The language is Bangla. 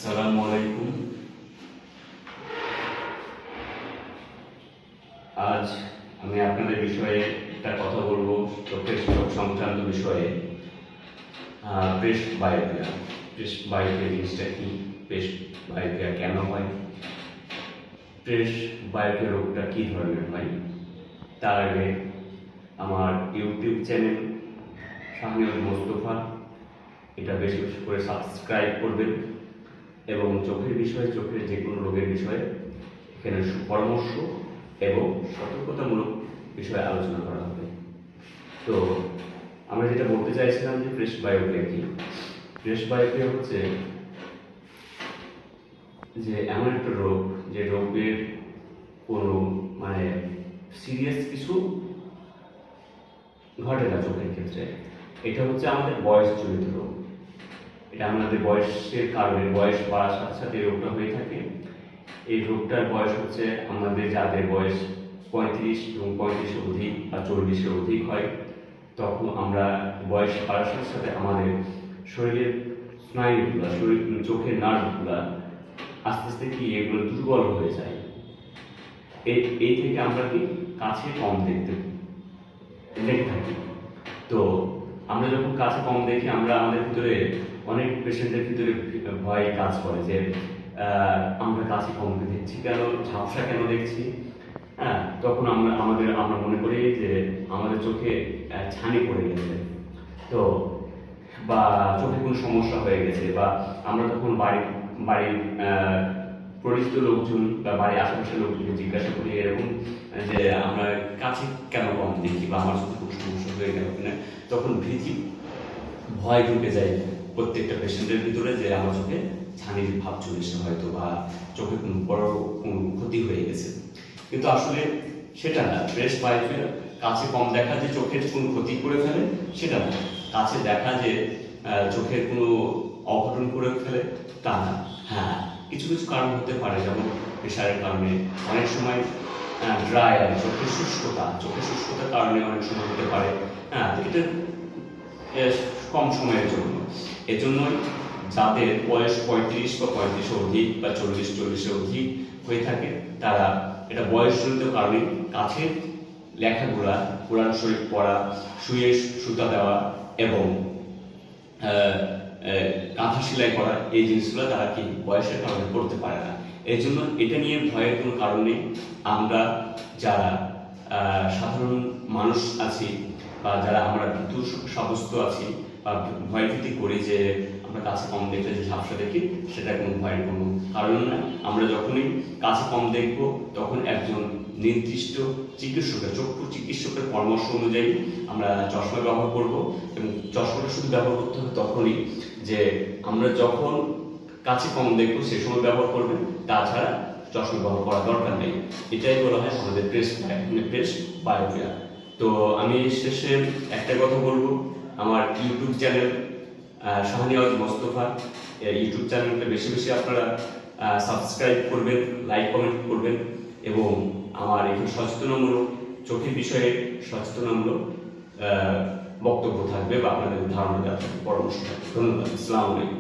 আসসালামু আলাইকুম। আজ আমি আপনাদের বিষয়ে একটা কথা বলবো, চোখের চোখ সংক্রান্ত বিষয়ে। প্রেস বায়োপিয়া। প্রেস বায়োপিয়া জিনিসটা কি, প্রেস বায়োপিয়া কেন হয়, প্রেস বায়োপিয়া রোগটা কী ধরনের হয়, তার আগে আমার ইউটিউব চ্যানেল শাহনিয়াজ মোস্তফা, এটা বেশি বেশি করে সাবস্ক্রাইব করবেন এবং চোখের বিষয়ে, চোখের যে কোনো রোগের বিষয়ে এখানে সুপরামর্শ এবং সতর্কতামূলক বিষয়ে আলোচনা করা হবে। তো আমরা যেটা বলতে চাইছিলাম যে প্রেস বায়োপিয়া কি। প্রেস বায়োপিয়া হচ্ছে যে এমন একটা রোগ যে রোগের কোনো সিরিয়াস কিছু ঘটে না চোখের ক্ষেত্রে। এটা হচ্ছে আমাদের বয়সজনিত রোগ। এটা আমাদের বয়সের কারণে, বয়স বাড়ার সাথে সাথে এই রোগটা হয়ে থাকে। এই রোগটার বয়স হচ্ছে আমাদের যাদের বয়স 35 এবং 35 অধিক বা 40 অধিক হয়, তখন আমরা বয়স বাড়ার সাথে সাথে আমাদের শরীরের স্নায়ুগুলো, চোখের নার্ভগুলো আস্তে আস্তে এগুলো দুর্বল হয়ে যায়। এই থেকে আমরা কাছে কম দেখে থাকি। তো আমরা যখন কাছে কম দেখি, আমাদের ভিতরে অনেক পেশেন্টের ভিতরে ভয় কাজ করে যে আমরা কাছে কম দেখছি কেন, ঝাপসা কেন দেখছি। তখন আমরা মনে করি যে আমাদের চোখে ছানি পড়ে গেছে, তো বা চোখে কোনো সমস্যা হয়ে গেছে, বা আমরা তখন বাড়ির পরিচিত লোকজন বা বাড়ির আশেপাশের লোকজনকে জিজ্ঞাসা করি এরকম যে আমরা কাছে কেন কম দেখি বা আমার চোখে কোনো সমস্যা হয়ে গেল কিনা। তখন ভীতি, ভয় ঢুকে যায় প্রত্যেকটা পেশেন্টের ভিতরে যে আমার চোখে ছানির ভাব চলে এসে হয়তো, বা চোখে কোনো বড় কোনো ক্ষতি হয়ে গেছে। কিন্তু আসলে সেটা না। প্রেস বায়োপিয়া কাছে কম দেখা যে চোখের কোনো ক্ষতি করে ফেলে সেটা না। কাছে দেখা যে চোখের কোনো অঘটন করে ফেলে তা না। হ্যাঁ, কিছু কিছু কারণ হতে পারে, যেমন প্রেশারের কারণে, অনেক সময় ড্রাই আই, চোখের শুষ্কতার কারণে অনেক সময় হতে পারে। এটা কম সময়ের জন্য। এজন্যই যাদের বয়স 35 বা 35 অধিক বা 40 অধিক হয়ে থাকে, তারা এটা বয়সজনিত কারণে কাছের লেখাগুলা, কোরআন শরীফ পড়া, শুয়ে সুতা দেওয়া এবং কাঁথা সেলাই করা, এই জিনিসগুলো তারা বয়সের কারণে করতে পারে না। এই জন্য এটা নিয়ে ভয়ের কোনো কারণ নেই। আমরা যারা সাধারণ মানুষ আছি বা যারা আমরা ভীতু সাব্যস্ত আছি বা ভয়ভীতি করি যে আমরা কাছে কম দেখলে যে ঝাপসা দেখি, সেটা কোনো ভয়ের কোনো কারণ না। আমরা যখনই কাছে কম দেখব তখন একজন নির্দিষ্ট চক্ষু চিকিৎসকের পরামর্শ অনুযায়ী আমরা চশমা ব্যবহার করব। এবং চশমাটা শুধু ব্যবহার করতে হবে তখনই যে আমরা যখন কাছে কম দেখবো সেই সময় ব্যবহার করবেন, তাছাড়া চশমা ব্যবহার করার দরকার নেই। এটাই বলা হয় আমাদের প্রেস বায়োপিয়া। তো আমি শেষে একটা কথা বলবো, আমার YouTube channel Shahniaz Mostafa, YouTube চ্যানেলটা বেশি বেশি আপনারা সাবস্ক্রাইব করবেন, লাইক কমেন্ট করবেন এবং আমার এখানে সচেতনামূলক চোখের বিষয়ে সচেতনামূলক বক্তব্য থাকবে বা আপনাদের ধারণা দেওয়ার পরামর্শ থাকবে। ধন্যবাদ। আসসালামু আলাইকুম।